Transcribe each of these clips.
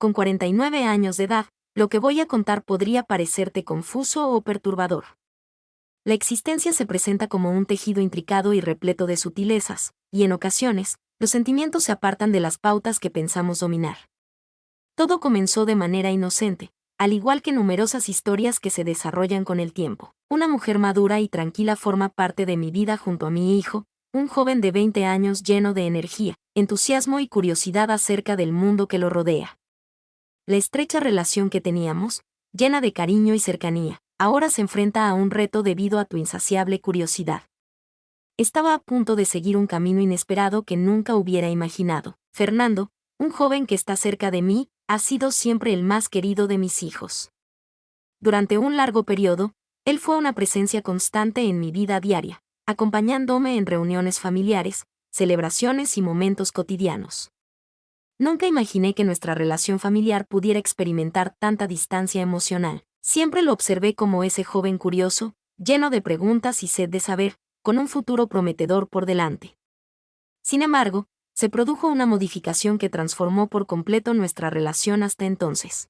con 49 años de edad, lo que voy a contar podría parecerte confuso o perturbador. La existencia se presenta como un tejido intricado y repleto de sutilezas, y en ocasiones, los sentimientos se apartan de las pautas que pensamos dominar. Todo comenzó de manera inocente, al igual que numerosas historias que se desarrollan con el tiempo. Una mujer madura y tranquila forma parte de mi vida junto a mi hijo, un joven de 20 años lleno de energía, entusiasmo y curiosidad acerca del mundo que lo rodea. La estrecha relación que teníamos, llena de cariño y cercanía, ahora se enfrenta a un reto debido a tu insaciable curiosidad. Estaba a punto de seguir un camino inesperado que nunca hubiera imaginado. Fernando, un joven que está cerca de mí, ha sido siempre el más querido de mis hijos. Durante un largo periodo, él fue una presencia constante en mi vida diaria, acompañándome en reuniones familiares, celebraciones y momentos cotidianos. Nunca imaginé que nuestra relación familiar pudiera experimentar tanta distancia emocional. Siempre lo observé como ese joven curioso, lleno de preguntas y sed de saber, con un futuro prometedor por delante. Sin embargo, se produjo una modificación que transformó por completo nuestra relación hasta entonces.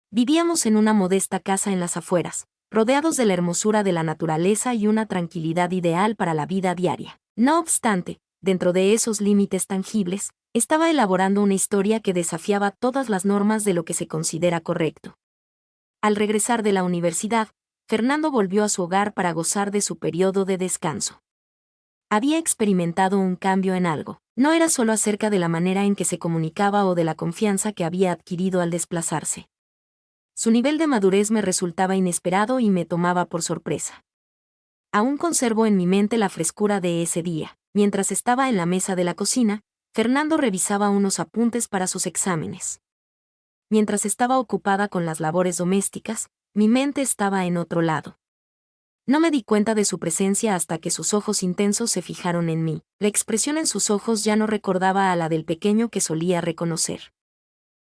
Vivíamos en una modesta casa en las afueras, rodeados de la hermosura de la naturaleza y una tranquilidad ideal para la vida diaria. No obstante, dentro de esos límites tangibles, estaba elaborando una historia que desafiaba todas las normas de lo que se considera correcto. Al regresar de la universidad, Fernando volvió a su hogar para gozar de su periodo de descanso. Había experimentado un cambio en algo. No era solo acerca de la manera en que se comunicaba o de la confianza que había adquirido al desplazarse. Su nivel de madurez me resultaba inesperado y me tomaba por sorpresa. Aún conservo en mi mente la frescura de ese día. Mientras estaba en la mesa de la cocina, Fernando revisaba unos apuntes para sus exámenes. Mientras estaba ocupada con las labores domésticas, mi mente estaba en otro lado. No me di cuenta de su presencia hasta que sus ojos intensos se fijaron en mí. La expresión en sus ojos ya no recordaba a la del pequeño que solía reconocer.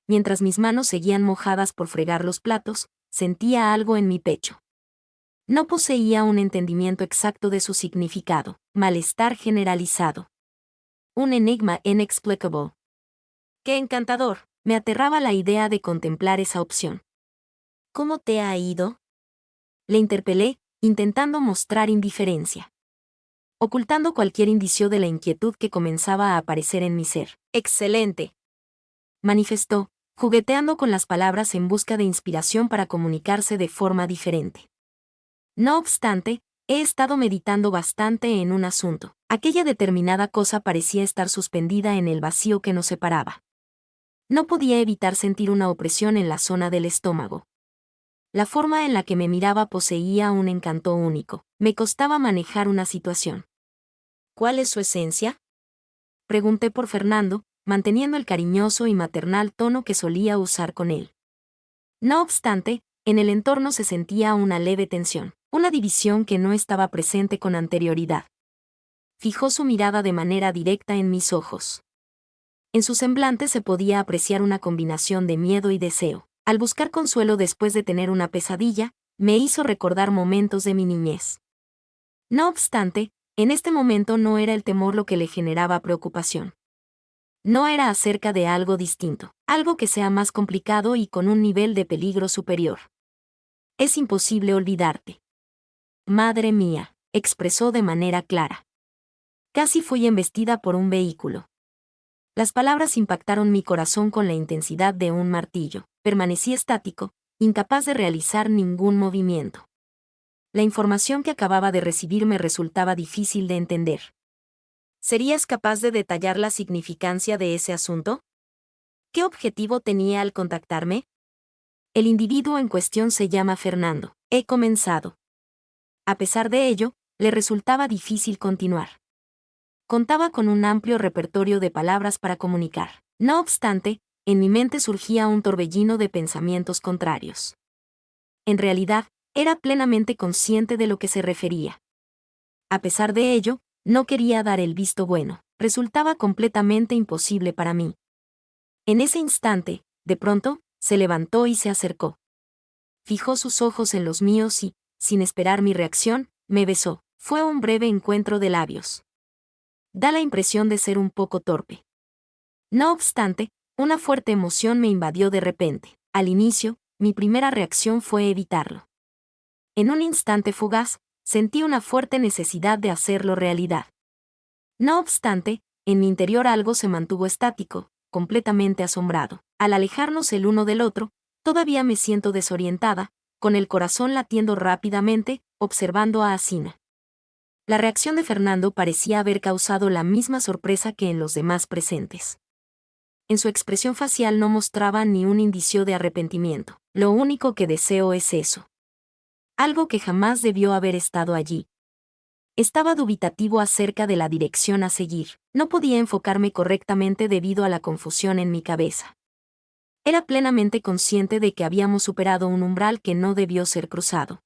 Mientras mis manos seguían mojadas por fregar los platos, sentía algo en mi pecho. No poseía un entendimiento exacto de su significado, malestar generalizado. Un enigma inexplicable. ¡Qué encantador! Me aterraba la idea de contemplar esa opción. ¿Cómo te ha ido?, le interpelé, intentando mostrar indiferencia, ocultando cualquier indicio de la inquietud que comenzaba a aparecer en mi ser. ¡Excelente!, manifestó, jugueteando con las palabras en busca de inspiración para comunicarse de forma diferente. No obstante, he estado meditando bastante en un asunto. Aquella determinada cosa parecía estar suspendida en el vacío que nos separaba. No podía evitar sentir una opresión en la zona del estómago. La forma en la que me miraba poseía un encanto único. Me costaba manejar una situación. ¿Cuál es su esencia?, pregunté por Fernando, manteniendo el cariñoso y maternal tono que solía usar con él. No obstante, en el entorno se sentía una leve tensión, una división que no estaba presente con anterioridad. Fijó su mirada de manera directa en mis ojos. En su semblante se podía apreciar una combinación de miedo y deseo. Al buscar consuelo después de tener una pesadilla, me hizo recordar momentos de mi niñez. No obstante, en este momento no era el temor lo que le generaba preocupación. No era acerca de algo distinto, algo que sea más complicado y con un nivel de peligro superior. Es imposible olvidarte. Madre mía, expresó de manera clara. Casi fui embestida por un vehículo. Las palabras impactaron mi corazón con la intensidad de un martillo. Permanecí estático, incapaz de realizar ningún movimiento. La información que acababa de recibir me resultaba difícil de entender. ¿Serías capaz de detallar la significancia de ese asunto? ¿Qué objetivo tenía al contactarme? El individuo en cuestión se llama Fernando. He comenzado. A pesar de ello, le resultaba difícil continuar. Contaba con un amplio repertorio de palabras para comunicar. No obstante, en mi mente surgía un torbellino de pensamientos contrarios. En realidad, era plenamente consciente de lo que se refería. A pesar de ello, no quería dar el visto bueno. Resultaba completamente imposible para mí. En ese instante, de pronto, se levantó y se acercó. Fijó sus ojos en los míos y, sin esperar mi reacción, me besó. Fue un breve encuentro de labios. Da la impresión de ser un poco torpe. No obstante, Una fuerte emoción me invadió de repente. Al inicio, mi primera reacción fue evitarlo. En un instante fugaz, sentí una fuerte necesidad de hacerlo realidad. No obstante, en mi interior algo se mantuvo estático, completamente asombrado. Al alejarnos el uno del otro, todavía me siento desorientada, con el corazón latiendo rápidamente, observando a Asina. La reacción de Fernando parecía haber causado la misma sorpresa que en los demás presentes. En su expresión facial no mostraba ni un indicio de arrepentimiento. Lo único que deseo es eso. Algo que jamás debió haber estado allí. Estaba dubitativo acerca de la dirección a seguir. No podía enfocarme correctamente debido a la confusión en mi cabeza. Era plenamente consciente de que habíamos superado un umbral que no debió ser cruzado.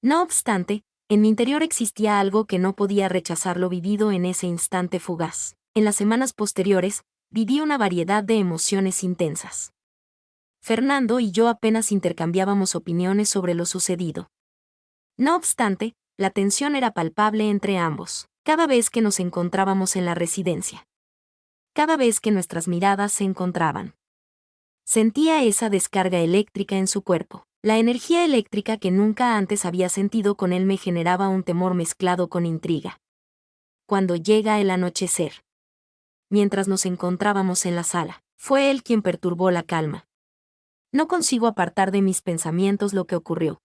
No obstante, en mi interior existía algo que no podía rechazar lo vivido en ese instante fugaz. En las semanas posteriores, viví una variedad de emociones intensas. Fernando y yo apenas intercambiábamos opiniones sobre lo sucedido. No obstante, la tensión era palpable entre ambos, cada vez que nos encontrábamos en la residencia. Cada vez que nuestras miradas se encontraban. Sentía esa descarga eléctrica en su cuerpo. La energía eléctrica que nunca antes había sentido con él me generaba un temor mezclado con intriga. Cuando llega el anochecer. Mientras nos encontrábamos en la sala, fue él quien perturbó la calma. No consigo apartar de mis pensamientos lo que ocurrió.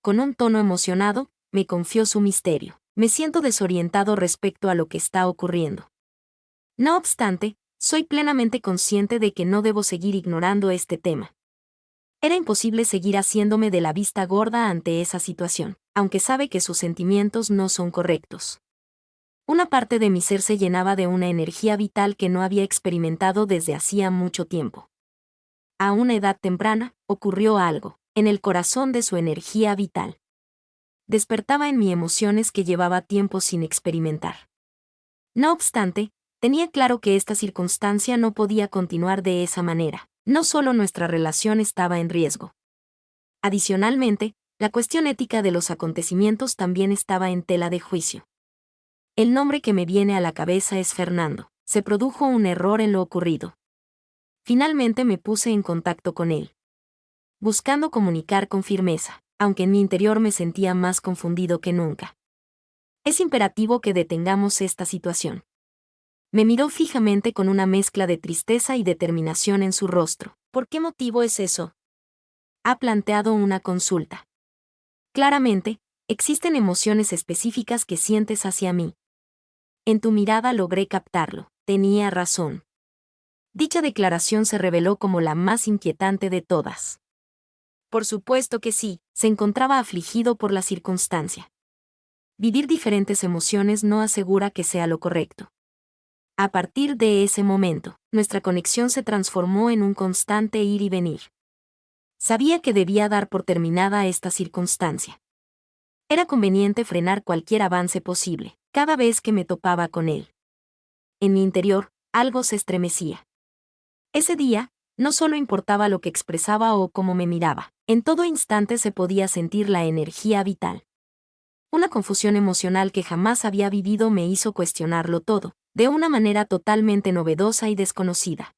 Con un tono emocionado, me confió su misterio. Me siento desorientado respecto a lo que está ocurriendo. No obstante, soy plenamente consciente de que no debo seguir ignorando este tema. Era imposible seguir haciéndome de la vista gorda ante esa situación, aunque sabe que sus sentimientos no son correctos. Una parte de mi ser se llenaba de una energía vital que no había experimentado desde hacía mucho tiempo. A una edad temprana, ocurrió algo, en el corazón de su energía vital. Despertaba en mí emociones que llevaba tiempo sin experimentar. No obstante, tenía claro que esta circunstancia no podía continuar de esa manera. No solo nuestra relación estaba en riesgo. Adicionalmente, la cuestión ética de los acontecimientos también estaba en tela de juicio. El nombre que me viene a la cabeza es Fernando. Se produjo un error en lo ocurrido. Finalmente me puse en contacto con él, buscando comunicar con firmeza, aunque en mi interior me sentía más confundido que nunca. Es imperativo que detengamos esta situación. Me miró fijamente con una mezcla de tristeza y determinación en su rostro. ¿Por qué motivo es eso? Ha planteado una consulta. Claramente, existen emociones específicas que sientes hacia mí. En tu mirada logré captarlo. Tenía razón. Dicha declaración se reveló como la más inquietante de todas. Por supuesto que sí, se encontraba afligido por la circunstancia. Vivir diferentes emociones no asegura que sea lo correcto. A partir de ese momento, nuestra conexión se transformó en un constante ir y venir. Sabía que debía dar por terminada esta circunstancia. Era conveniente frenar cualquier avance posible, cada vez que me topaba con él. En mi interior, algo se estremecía. Ese día, no solo importaba lo que expresaba o cómo me miraba, en todo instante se podía sentir la energía vital. Una confusión emocional que jamás había vivido me hizo cuestionarlo todo, de una manera totalmente novedosa y desconocida.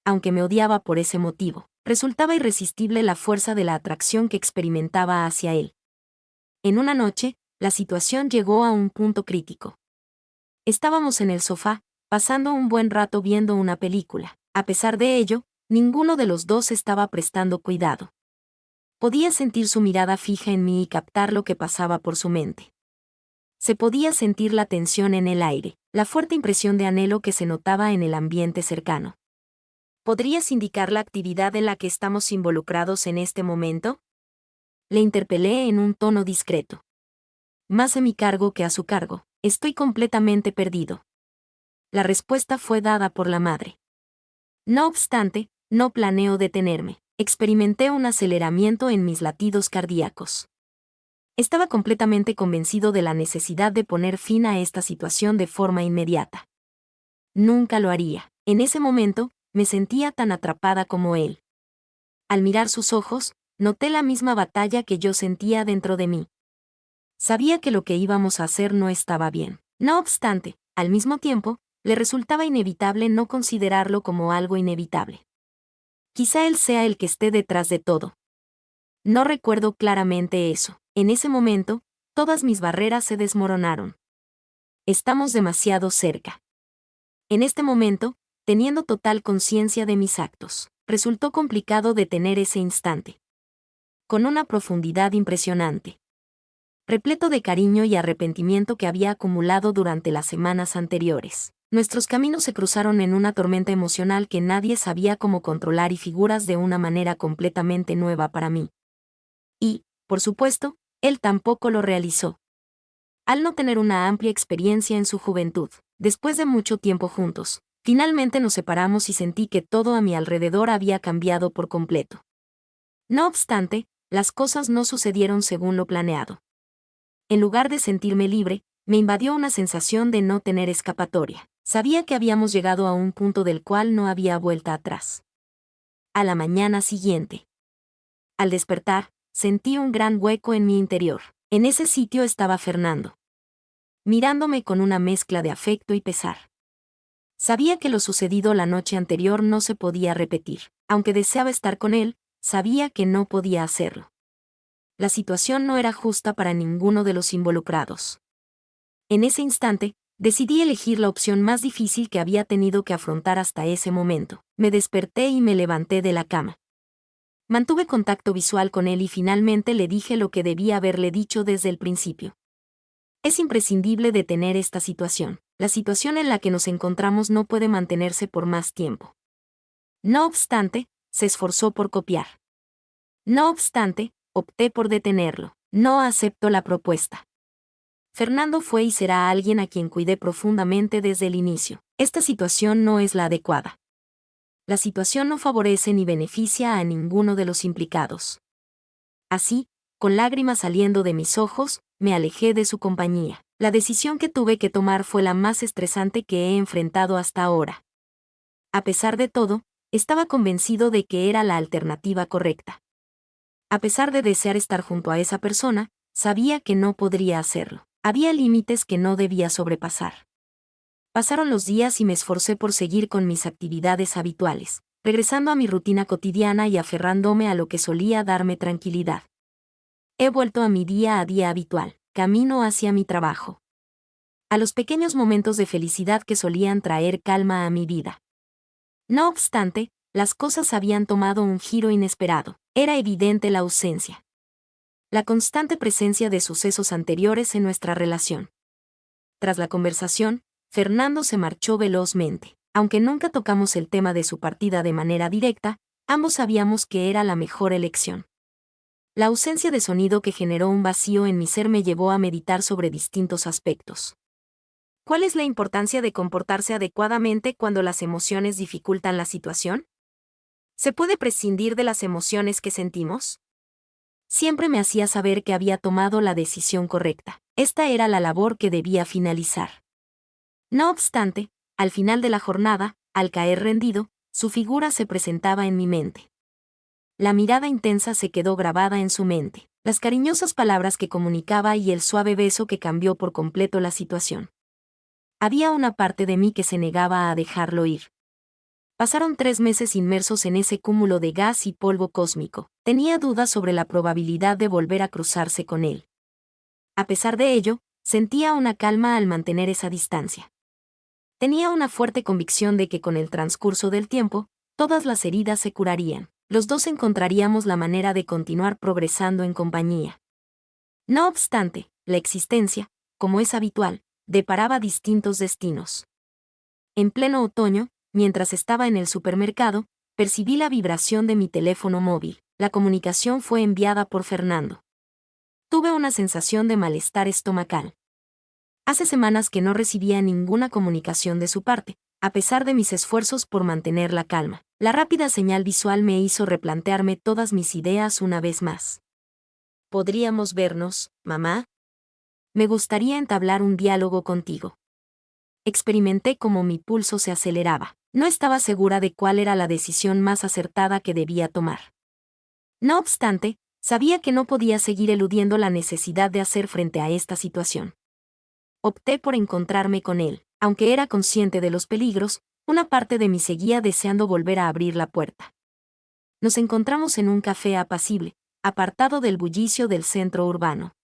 Aunque me odiaba por ese motivo, resultaba irresistible la fuerza de la atracción que experimentaba hacia él. En una noche, la situación llegó a un punto crítico. Estábamos en el sofá, pasando un buen rato viendo una película. A pesar de ello, ninguno de los dos estaba prestando cuidado. Podía sentir su mirada fija en mí y captar lo que pasaba por su mente. Se podía sentir la tensión en el aire, la fuerte impresión de anhelo que se notaba en el ambiente cercano. ¿Podrías indicar la actividad en la que estamos involucrados en este momento? Le interpelé en un tono discreto. Más a mi cargo que a su cargo, estoy completamente perdido. La respuesta fue dada por la madre. No obstante, no planeo detenerme. Experimenté un aceleramiento en mis latidos cardíacos. Estaba completamente convencido de la necesidad de poner fin a esta situación de forma inmediata. Nunca lo haría. En ese momento, me sentía tan atrapada como él. Al mirar sus ojos, noté la misma batalla que yo sentía dentro de mí. Sabía que lo que íbamos a hacer no estaba bien. No obstante, al mismo tiempo, Le resultaba inevitable no considerarlo como algo inevitable. Quizá él sea el que esté detrás de todo. No recuerdo claramente eso. En ese momento, todas mis barreras se desmoronaron. Estamos demasiado cerca. En este momento, teniendo total conciencia de mis actos, resultó complicado detener ese instante. Con una profundidad impresionante. Repleto de cariño y arrepentimiento que había acumulado durante las semanas anteriores. Nuestros caminos se cruzaron en una tormenta emocional que nadie sabía cómo controlar y figuras de una manera completamente nueva para mí. Y, por supuesto, él tampoco lo realizó. Al no tener una amplia experiencia en su juventud, después de mucho tiempo juntos, finalmente nos separamos y sentí que todo a mi alrededor había cambiado por completo. No obstante, las cosas no sucedieron según lo planeado. En lugar de sentirme libre, me invadió una sensación de no tener escapatoria. Sabía que habíamos llegado a un punto del cual no había vuelta atrás. A la mañana siguiente. Al despertar, sentí un gran hueco en mi interior. En ese sitio estaba Fernando, mirándome con una mezcla de afecto y pesar. Sabía que lo sucedido la noche anterior no se podía repetir. Aunque deseaba estar con él, sabía que no podía hacerlo. La situación no era justa para ninguno de los involucrados. En ese instante, decidí elegir la opción más difícil que había tenido que afrontar hasta ese momento. Me desperté y me levanté de la cama. Mantuve contacto visual con él y finalmente le dije lo que debía haberle dicho desde el principio. Es imprescindible detener esta situación. La situación en la que nos encontramos no puede mantenerse por más tiempo. No obstante, se esforzó por copiar. No obstante, opté por detenerlo. No acepto la propuesta. Fernando fue y será alguien a quien cuidé profundamente desde el inicio. Esta situación no es la adecuada. La situación no favorece ni beneficia a ninguno de los implicados. Así, con lágrimas saliendo de mis ojos, me alejé de su compañía. La decisión que tuve que tomar fue la más estresante que he enfrentado hasta ahora. A pesar de todo, estaba convencido de que era la alternativa correcta. A pesar de desear estar junto a esa persona, sabía que no podría hacerlo. Había límites que no debía sobrepasar. Pasaron los días y me esforcé por seguir con mis actividades habituales, regresando a mi rutina cotidiana y aferrándome a lo que solía darme tranquilidad. He vuelto a mi día a día habitual, camino hacia mi trabajo. A los pequeños momentos de felicidad que solían traer calma a mi vida. No obstante, las cosas habían tomado un giro inesperado. Era evidente la ausencia. La constante presencia de sucesos anteriores en nuestra relación. Tras la conversación, Fernando se marchó velozmente. Aunque nunca tocamos el tema de su partida de manera directa, ambos sabíamos que era la mejor elección. La ausencia de sonido que generó un vacío en mi ser me llevó a meditar sobre distintos aspectos. ¿Cuál es la importancia de comportarse adecuadamente cuando las emociones dificultan la situación? ¿Se puede prescindir de las emociones que sentimos? Siempre me hacía saber que había tomado la decisión correcta. Esta era la labor que debía finalizar. No obstante, al final de la jornada, al caer rendido, su figura se presentaba en mi mente. La mirada intensa se quedó grabada en su mente, las cariñosas palabras que comunicaba y el suave beso que cambió por completo la situación. Había una parte de mí que se negaba a dejarlo ir. Pasaron 3 meses inmersos en ese cúmulo de gas y polvo cósmico. Tenía dudas sobre la probabilidad de volver a cruzarse con él. A pesar de ello, sentía una calma al mantener esa distancia. Tenía una fuerte convicción de que con el transcurso del tiempo, todas las heridas se curarían. Los dos encontraríamos la manera de continuar progresando en compañía. No obstante, la existencia, como es habitual, deparaba distintos destinos. En pleno otoño, mientras estaba en el supermercado, percibí la vibración de mi teléfono móvil. La comunicación fue enviada por Fernando. Tuve una sensación de malestar estomacal. Hace semanas que no recibía ninguna comunicación de su parte, a pesar de mis esfuerzos por mantener la calma. La rápida señal visual me hizo replantearme todas mis ideas una vez más. ¿Podríamos vernos, mamá? Me gustaría entablar un diálogo contigo. Experimenté cómo mi pulso se aceleraba. No estaba segura de cuál era la decisión más acertada que debía tomar. No obstante, sabía que no podía seguir eludiendo la necesidad de hacer frente a esta situación. Opté por encontrarme con él. Aunque era consciente de los peligros, una parte de mí seguía deseando volver a abrir la puerta. Nos encontramos en un café apacible, apartado del bullicio del centro urbano.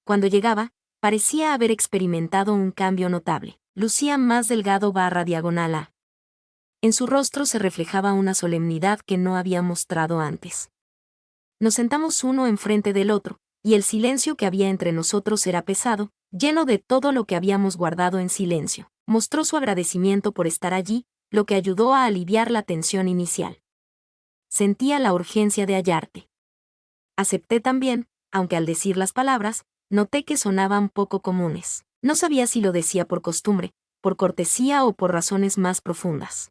Cuando llegaba, parecía haber experimentado un cambio notable. Lucía más delgado / diagonal a. En su rostro se reflejaba una solemnidad que no había mostrado antes. Nos sentamos uno enfrente del otro, y el silencio que había entre nosotros era pesado, lleno de todo lo que habíamos guardado en silencio. Mostró su agradecimiento por estar allí, lo que ayudó a aliviar la tensión inicial. Sentía la urgencia de hallarte. Acepté también, aunque al decir las palabras, noté que sonaban poco comunes. No sabía si lo decía por costumbre, por cortesía o por razones más profundas.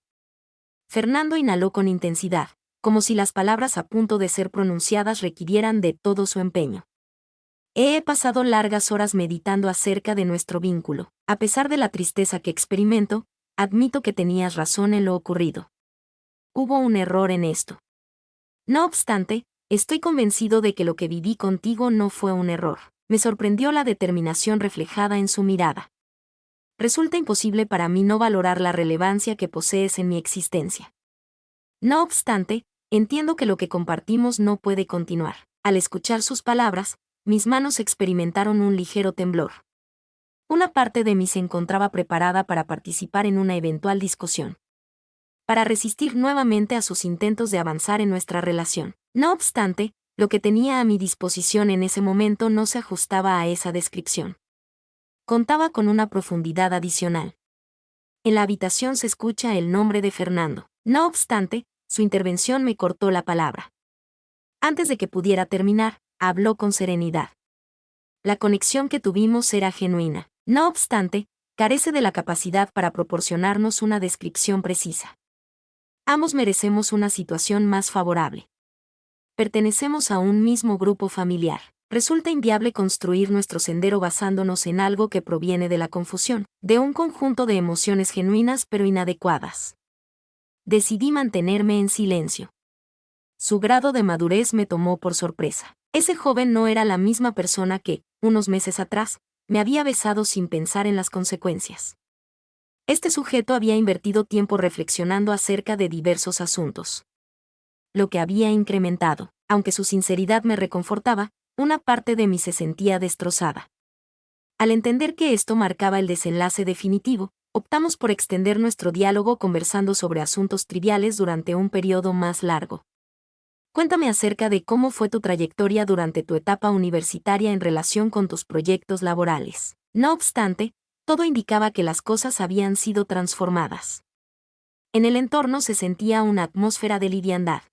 Fernando inhaló con intensidad, como si las palabras a punto de ser pronunciadas requirieran de todo su empeño. He pasado largas horas meditando acerca de nuestro vínculo. A pesar de la tristeza que experimento, admito que tenías razón en lo ocurrido. Hubo un error en esto. No obstante, estoy convencido de que lo que viví contigo no fue un error. Me sorprendió la determinación reflejada en su mirada. Resulta imposible para mí no valorar la relevancia que posees en mi existencia. No obstante, entiendo que lo que compartimos no puede continuar. Al escuchar sus palabras, mis manos experimentaron un ligero temblor. Una parte de mí se encontraba preparada para participar en una eventual discusión, para resistir nuevamente a sus intentos de avanzar en nuestra relación. No obstante, lo que tenía a mi disposición en ese momento no se ajustaba a esa descripción. Contaba con una profundidad adicional. En la habitación se escucha el nombre de Fernando. No obstante, su intervención me cortó la palabra. Antes de que pudiera terminar, habló con serenidad. La conexión que tuvimos era genuina. No obstante, carece de la capacidad para proporcionarnos una descripción precisa. Ambos merecemos una situación más favorable. Pertenecemos a un mismo grupo familiar. Resulta inviable construir nuestro sendero basándonos en algo que proviene de la confusión, de un conjunto de emociones genuinas pero inadecuadas. Decidí mantenerme en silencio. Su grado de madurez me tomó por sorpresa. Ese joven no era la misma persona que, unos meses atrás, me había besado sin pensar en las consecuencias. Este sujeto había invertido tiempo reflexionando acerca de diversos asuntos. Lo que había incrementado, aunque su sinceridad me reconfortaba, una parte de mí se sentía destrozada. Al entender que esto marcaba el desenlace definitivo, optamos por extender nuestro diálogo conversando sobre asuntos triviales durante un periodo más largo. Cuéntame acerca de cómo fue tu trayectoria durante tu etapa universitaria en relación con tus proyectos laborales. No obstante, todo indicaba que las cosas habían sido transformadas. En el entorno se sentía una atmósfera de liviandad.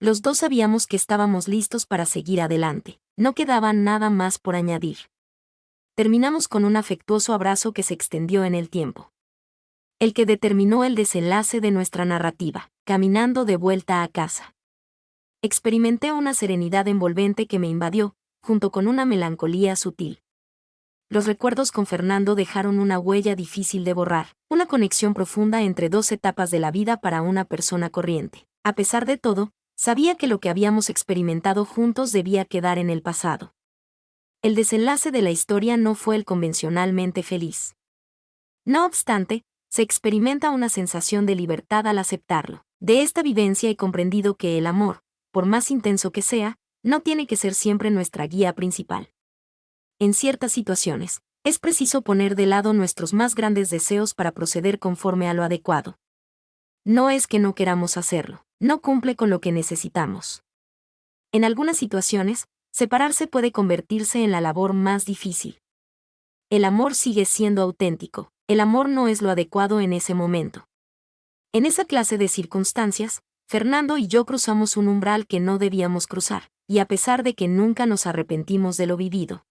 Los dos sabíamos que estábamos listos para seguir adelante. No quedaba nada más por añadir. Terminamos con un afectuoso abrazo que se extendió en el tiempo. El que determinó el desenlace de nuestra narrativa, caminando de vuelta a casa. Experimenté una serenidad envolvente que me invadió, junto con una melancolía sutil. Los recuerdos con Fernando dejaron una huella difícil de borrar, una conexión profunda entre dos etapas de la vida para una persona corriente. A pesar de todo, sabía que lo que habíamos experimentado juntos debía quedar en el pasado. El desenlace de la historia no fue el convencionalmente feliz. No obstante, se experimenta una sensación de libertad al aceptarlo. De esta vivencia he comprendido que el amor, por más intenso que sea, no tiene que ser siempre nuestra guía principal. En ciertas situaciones, es preciso poner de lado nuestros más grandes deseos para proceder conforme a lo adecuado. No es que no queramos hacerlo, no cumple con lo que necesitamos. En algunas situaciones, separarse puede convertirse en la labor más difícil. El amor sigue siendo auténtico, el amor no es lo adecuado en ese momento. En esa clase de circunstancias, Fernando y yo cruzamos un umbral que no debíamos cruzar, y a pesar de que nunca nos arrepentimos de lo vivido.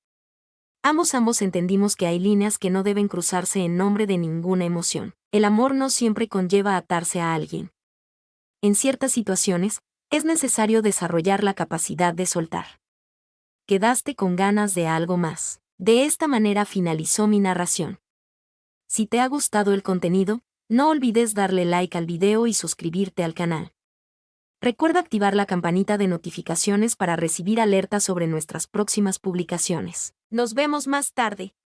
Ambos entendimos que hay líneas que no deben cruzarse en nombre de ninguna emoción. El amor no siempre conlleva atarse a alguien. En ciertas situaciones, es necesario desarrollar la capacidad de soltar. Quedaste con ganas de algo más. De esta manera finalizó mi narración. Si te ha gustado el contenido, no olvides darle like al video y suscribirte al canal. Recuerda activar la campanita de notificaciones para recibir alertas sobre nuestras próximas publicaciones. Nos vemos más tarde.